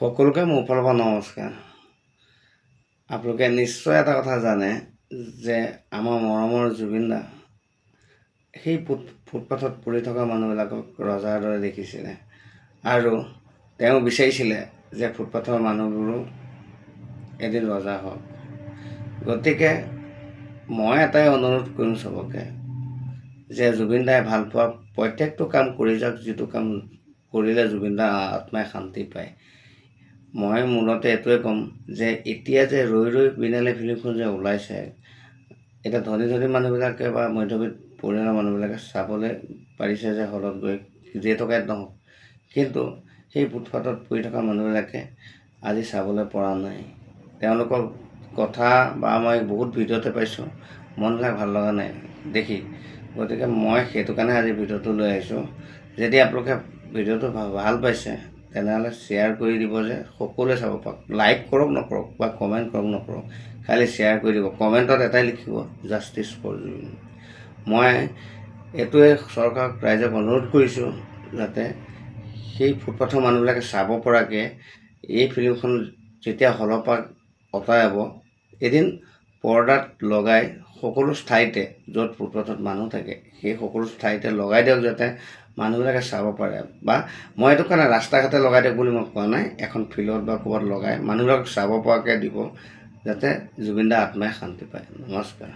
সকলোকে মোৰ ফালৰ পৰা নমস্কাৰ। আপোনালোকে নিশ্চয় এটা কথা জানে যে আমাৰ মৰমৰ জুবিন দা সেই ফুটপাথত পৰি থকা মানুহবিলাকক ৰজাৰ দৰে দেখিছিলে আৰু তেওঁ বিচাৰিছিলে যে ফুটপাথৰ মানুহবোৰো এদিন ৰজা হওক। গতিকে মই এটাই অনুৰোধ কৰিম চবকে যে জুবিন দাই ভাল পোৱা প্ৰত্যেকটো কাম কৰি যাওক, যিটো কাম কৰিলে জুবিন দাৰ আত্মাই শান্তি পায়। মই মূলতে এইটোৱে ক'ম যে এতিয়া যে ৰৈ ৰৈ বিনালে ফিল্মখন যে ওলাইছে, এতিয়া ধনী ধনী মানুহবিলাকে বা মধ্যবিত্ত পৰিয়ালৰ মানুহবিলাকে চাবলৈ পাৰিছে যে হলত গৈ যে টকাত নহওক, কিন্তু সেই ফুটপাথত পৰি থকা মানুহবিলাকে আজি চাবলৈ পৰা নাই। তেওঁলোকৰ কথা বা মই বহুত ভিডিঅ'তে পাইছোঁ, মনবিলাক ভাল লগা নাই দেখি। গতিকে মই সেইটো কাৰণে আজি ভিডিঅ'টো লৈ আহিছোঁ। যদি আপোনালোকে ভিডিঅ'টো ভাল পাইছে তেনেহ'লে শ্বেয়াৰ কৰি দিব, যে সকলোৱে চাব পাৰক। লাইক কৰক নকৰক বা কমেণ্ট কৰক নকৰক, খালি শ্বেয়াৰ কৰি দিব। কমেণ্টত এটাই লিখিব, জাষ্টিছ ফৰ জুবিন। মই এইটোৱে চৰকাৰক ৰাইজক অনুৰোধ কৰিছোঁ যাতে সেই ফুটপাথৰ মানুহবিলাকে চাব পৰাকৈ এই ফিল্মখন যেতিয়া হলৰ পৰা আঁতৰাব, এদিন পৰ্দাত লগাই সকলো ঠাইতে য'ত ফুটপাথত মানুহ থাকে সেই সকলো ঠাইতে লগাই দিয়ক, যাতে মানুহবিলাকে চাব পাৰে। বা মই এইটো কাৰণে ৰাস্তা ঘাটে লগাই দিয়ক বুলি মই কোৱা নাই, এখন ফিল্ডত বা ক'ৰবাত লগাই মানুহবিলাকক চাব পৰাকৈ দিব, যাতে জুবিন দাৰ আত্মাই শান্তি পায়। নমস্কাৰ।